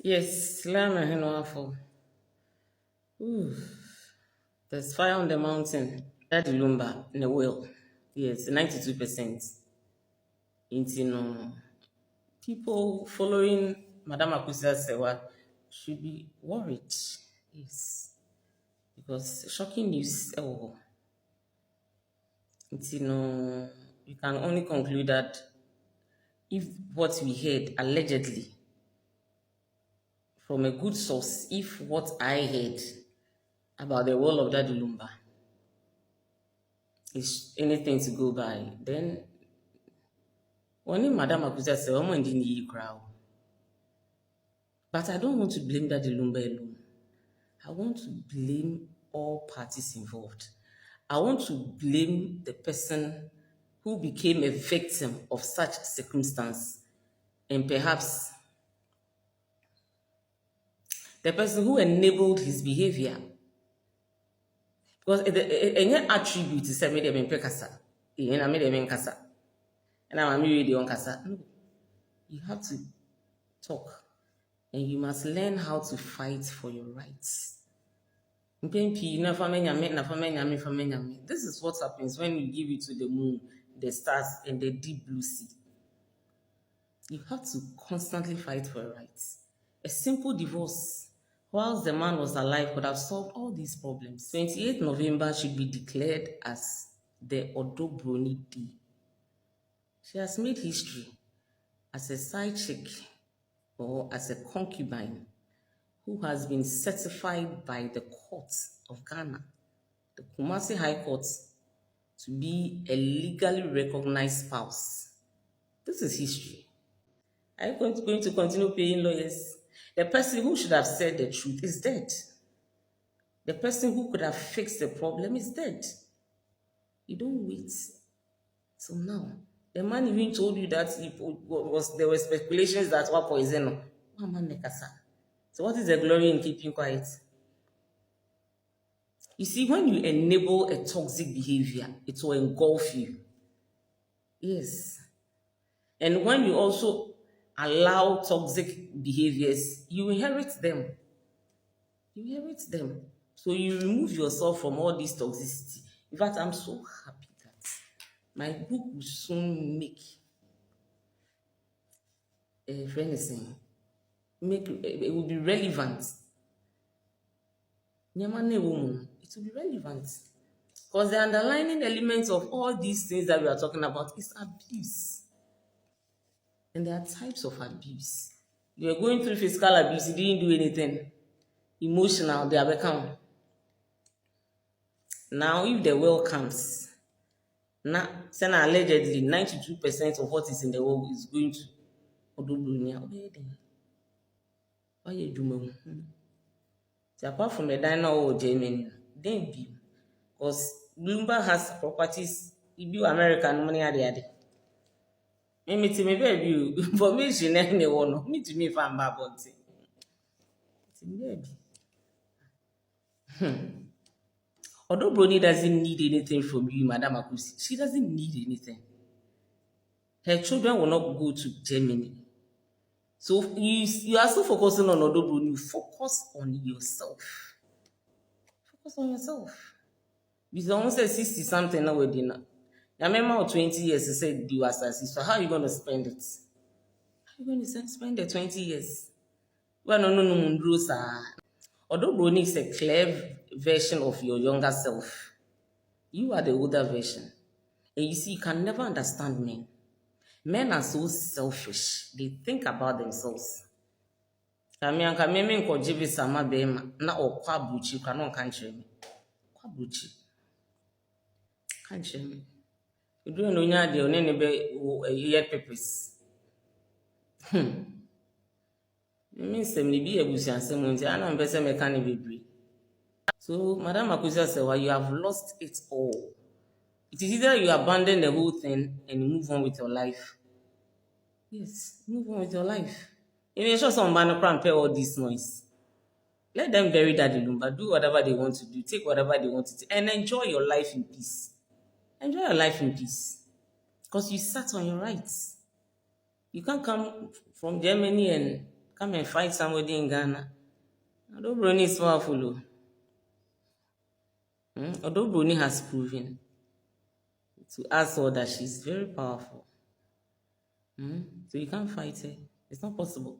Yes, Mary Ohenewaa Afful. Ooh, there's fire on the mountain. Daddy Lumba Will. Yes, 92%. Into no people following Madam Akosua Serwaa should be worried. Yes, because shocking news. Oh, into no, you can only conclude that if what we heard allegedly from a good source, if what I heard about the role of Daddy Lumba is anything to go by, then only Madam Akosua said, "Omo ndi ni crowd." But I don't want to blame Daddy Lumba alone. I want to blame all parties involved. I want to blame the person who became a victim of such circumstance, and perhaps the person who enabled his behavior. Because any attribute is made them in Pekasa, and made them in Kasa, and I'm really on Kasa. No, you have to talk. And you must learn how to fight for your rights. This is what happens when you give it to the moon, the stars, and the deep blue sea. You have to constantly fight for your rights. A simple divorce, whilst the man was alive, could have solved all these problems. 28th November should be declared as the Odo Broni Day. She has made history as a side chick or as a concubine who has been certified by the court of Ghana, the Kumasi High Court, to be a legally recognized spouse. This is history. Are you going to continue paying lawyers? The person who should have said the truth is dead. The person who could have fixed the problem is dead. You don't wait till now. The man even told you that there were speculations that were poison. So what is the glory in keeping quiet? You see, when you enable a toxic behavior, it will engulf you. Yes. And when you also allow toxic behaviors, you inherit them. You inherit them. So you remove yourself from all this toxicity. In fact, I'm so happy that my book will soon make a it will be relevant. It will be relevant. Because the underlying elements of all these things that we are talking about is abuse. And there are types of abuse. You are going through physical abuse, you didn't do anything. Emotional, they are become. Now, if the will comes, now, allegedly 92% of what is in the world is going to Odo Broni. Why you do? So apart from the diner or Germany, then be because Lumba has properties. If you American money are there. Me to me baby information anyone me to me fan babonti. Baby. Odo Broni doesn't need anything from you, Madam Akosua. She doesn't need anything. Her children will not go to Germany. So you are still focusing on Odo Broni. Focus on yourself. Focus on yourself. Because almost 60 something now with dinner. I remember 20 years you said you assassin. So how are you going to spend it? How are you going to spend the 20 years? Well, no, sir. Odo Broni is a clear version of your younger self. You are the older version. And you see, you can never understand men. Men are so selfish. They think about themselves. Kamianka meme nkojivi sama bema na okwa buchi kana nkanche me. Kwa buchi. Kanche me. You do no nya de one ne be yet purpose. Me sem ni bi ebusiansem nti ana mpese me kan bebre. So Madam Akosua Serwaa, you have lost it all. It is either you abandon the whole thing and move on with your life. Yes, move on with your life. If you show somebody and pay all this noise, let them bury Daddy Lumba, do whatever they want to do, take whatever they want to take, and enjoy your life in peace. Enjoy your life in peace. Because you sat on your rights. You can't come from Germany and come and fight somebody in Ghana. Odo Broni is powerful. Odo Broni has proven to us all that she's very powerful. So you can't fight her. It's not possible.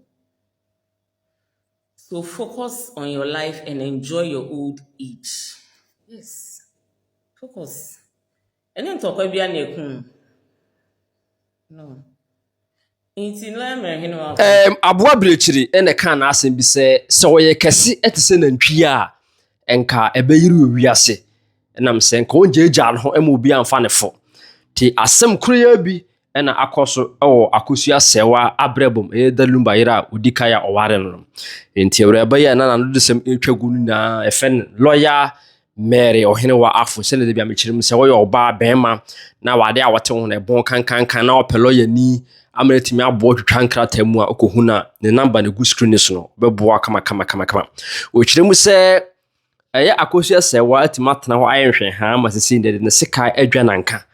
So focus on your life and enjoy your old age. Yes. Focus. And then talk about your no. Aboa brechiri ene kan na asem bi se woye kese etese nantwi a enka ebeyiri owiase enam se enka onjeja no ho ema obi amfa ne fo ti asem kroya bi ena akoso ewo Akosua Serwaa abrebom Daddy Lumba yira odikaya oware no enti ewreba ya na no desem etwagu na efen lawyer Mary Ohenewaa Afful se ne de bia mechirim se woye oba bema na wade a wote ho na ebon kankan na opelo ya ni ameretimi abo twetwa nkrata mu a okohuna ne number ne gu screen so no beboa kama ochiremu se eye Akosua Serwaa atimatna ho ayenhwe ha masisi ndede ne sika adwananka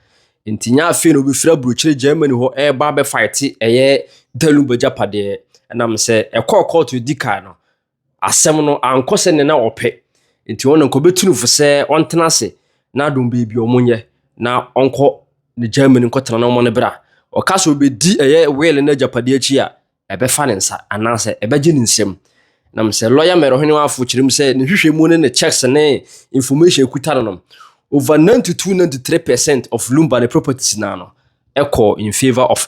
ntinya afi no bifira brochire Germany ho ba be fight eye Daddy Lumba japade enam se court dika no asem no ankose ne na ope nti won nko betunu fo se ontena se na dom bebi omonye na onko ne Germany nkotena na omo bra okaso obedi eye will na japade achi a ebe fa ne nsa anase ebe gi ne nsem nam se lawyer Mary Ohenewaa Afful chirim se ne hwehwemu ne checks ne information ekuta no over 92-93% of Lumba the properties now echo in favor of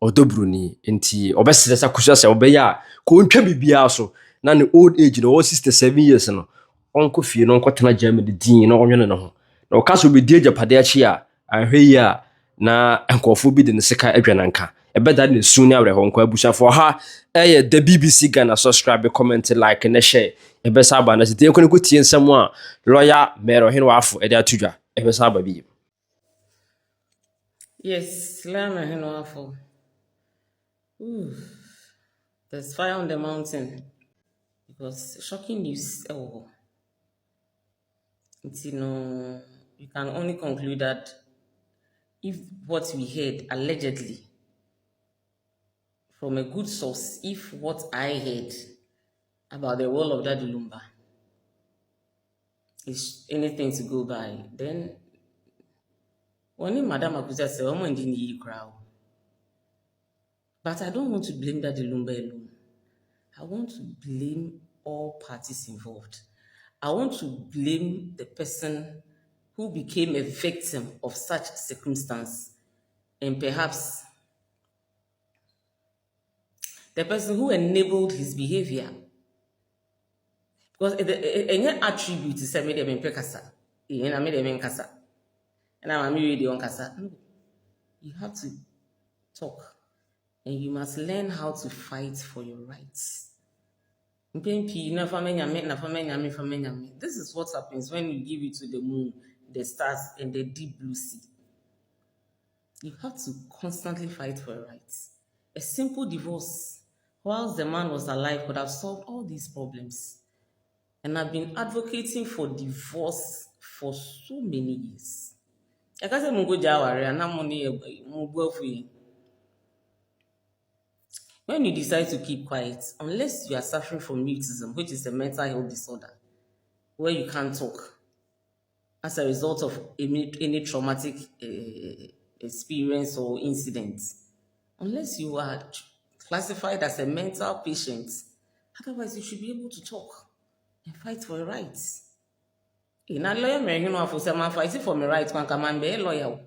Odo Broni nti obesesa Akosua se obeya ko ntwa bibia so na ne old age no 67 years no onko fie no nkotena Germany din no onwene no ho na okaso obedi japade achi a ahwe ya na enkofo bi de ne sika adwananka ebeda ne suni awre ho nko abusafo ha the BBC Ghana. Subscribe, comment, like and share ebesa ba na site ekone ko tie nsam a lawyer Mary Ohenewaa Afful ede atudwa ebesa ba bi. Yes, lawyer Mary Ohenewaa Afful. There's fire on the mountain because shocking news. You can only conclude that if what we heard allegedly from a good source, if what I heard about the role of Daddy Lumba is anything to go by, then only Madam Akosua Serwaa in the crowd. But I don't want to blame Daddy Lumba alone. I want to blame all parties involved. I want to blame the person who became a victim of such circumstance, and perhaps the person who enabled his behavior. Because any attribute is made them in Pekasa, and made them in Kasa, and I'm really on Kasa. No, you have to talk, and you must learn how to fight for your rights. This is what happens when you give it to the moon, the stars, and the deep blue sea. You have to constantly fight for your rights. A simple divorce, whilst the man was alive, could have solved all these problems. And I've been advocating for divorce for so many years. When you decide to keep quiet, unless you are suffering from mutism, which is a mental health disorder, where you can't talk as a result of any traumatic experience or incident, unless you are classified as a mental patient, otherwise you should be able to talk and fight for your rights. In a lawyer, Mary Ohenewaa Afful said, "Man, fighting for my rights, man, come and be a lawyer."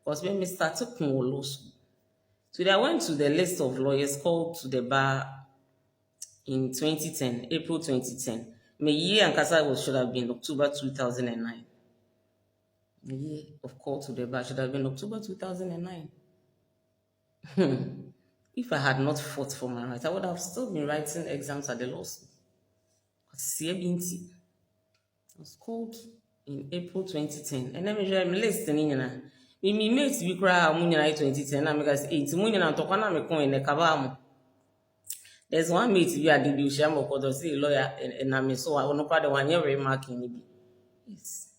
Because when we started law school, so I went to the list of lawyers called to the bar in 2010, April 2010. My year and Kasa should have been October 2009. The year of call to the bar should have been October 2009. If I had not fought for my rights, I would have still been writing exams at the law school. I was called in April 2010. And then I'm listening. Me mates be cry 2010. I'm because 8 and talk on me coin the cabam. There's one mate we are the Shamo Kodo say lawyer and I'm so I want to cry the 1 year remarking. Yes.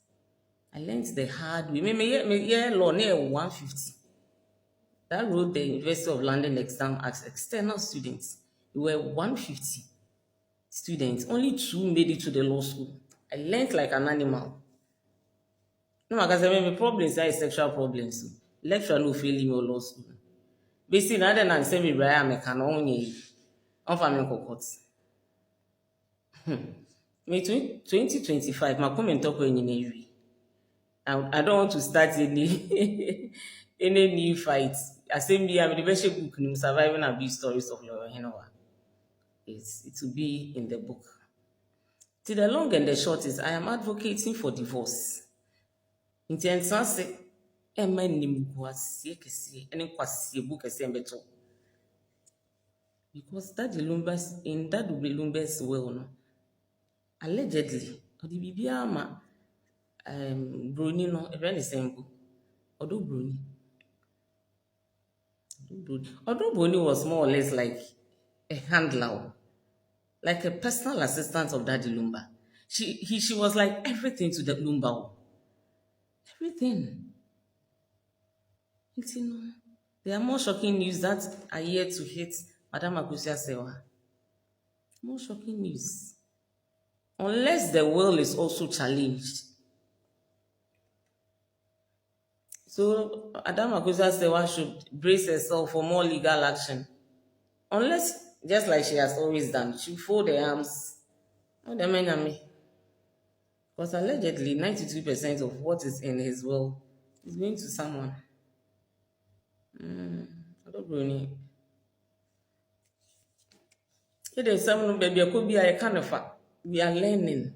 I learned the hard way. Me law near 150. That wrote the University of London exam as external students. We were 150 students. Only 2 made it to the law school. I learned like an animal. No, because I mean, problems are sexual problems. Lecturer no fail me law school. Basically, now then I say me Brian me can only on family court. Me 2025, my comment talk when you I don't want to start any any new fights. I say me I'm the best book surviving abuse stories of Mary Ohenewaa. It will be in the book. To the long and the short is I am advocating for divorce. Nti ensanse ema nimguasie kese ene kwasie book kese mbeto. Because Daddy Lumba's will no allegedly odi bibia ama Broni no e very simple. Odo Broni. Odo Broni was more or less like a handler, like a personal assistant of Daddy Lumba. She was like everything to the Lumba. Everything. You know, there are more shocking news that are yet to hit Madam Akosua Serwaa. More shocking news. Unless the will is also challenged. So Madam Akosua Serwaa should brace herself for more legal action. Unless, just like she has always done, she fold her arms. Because allegedly 92% of what is in his will is going to someone. Odo Broni. There's someone baby could be a kind of we are learning.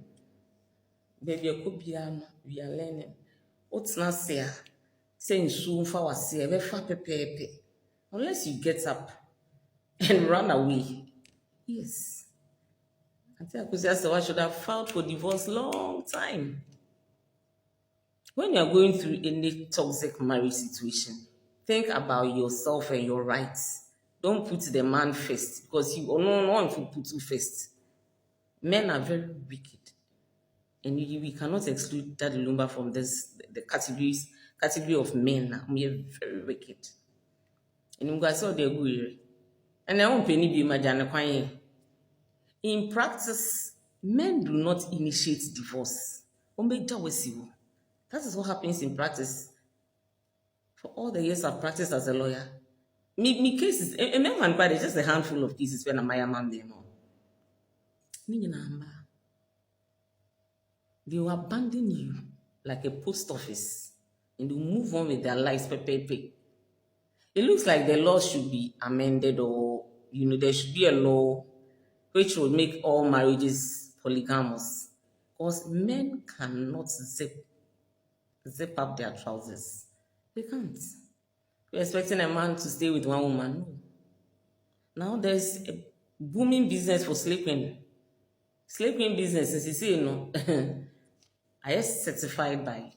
Baby could be we are learning. What's not say? Saying soon for us here, pepe. Unless you get up and run away. Yes. I think Akosua Serwaa should have filed for divorce long time. When you are going through any toxic marriage situation, think about yourself and your rights. Don't put the man first because no one will put you first. Men are very wicked, and we cannot exclude Daddy Lumba from the category of men. We are very wicked. And you guys saw the good. And I won't penny be my in practice, men do not initiate divorce. That is what happens in practice. For all the years I've practiced as a lawyer, me cases, a man by just a handful of cases when I'm a man there. They will abandon you like a post office and they will move on with their lives. It looks like the law should be amended or, there should be a law which will make all marriages polygamous. Because men cannot zip up their trousers. They can't. You're expecting a man to stay with one woman. No. Now there's a booming business for sleeping. Sleeping business, as you say, I am certified by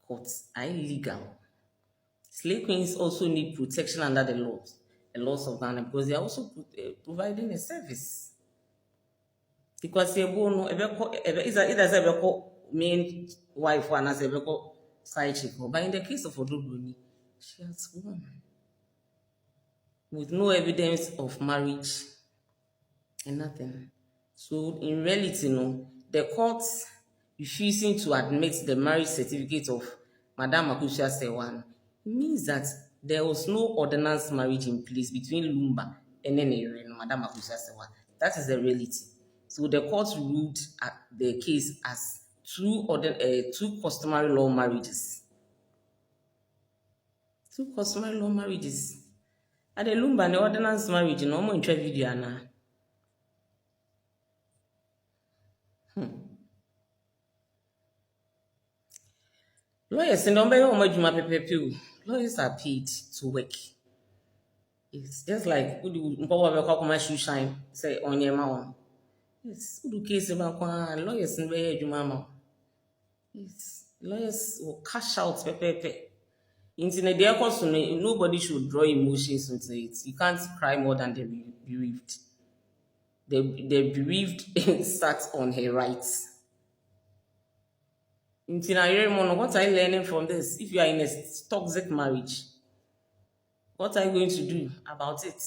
courts. I legal. Slave queens also need protection under the laws of Ghana, because they are also providing a service. Because they will either main wife or as a side chick. But in the case of Odo Broni, she has won with no evidence of marriage and nothing. So in reality, the courts refusing to admit the marriage certificate of Madam Akosua Serwaa means that there was no ordinance marriage in place between Lumba and Madam Akosua Serwaa. That is the reality. So the court ruled the case as two customary law marriages. Two customary law marriages. At the Lumba, the ordinance marriage, no more interview. Lawyers lawyers are paid to work. It's just like shoe shine, say on your mouth. Yes, case about lawyers in the yes, lawyers will cash out pepe. Internet nobody should draw emotions into it. You can't cry more than the bereaved. The bereaved sat on her rights. What are you learning from this? If you are in a toxic marriage, what are you going to do about it?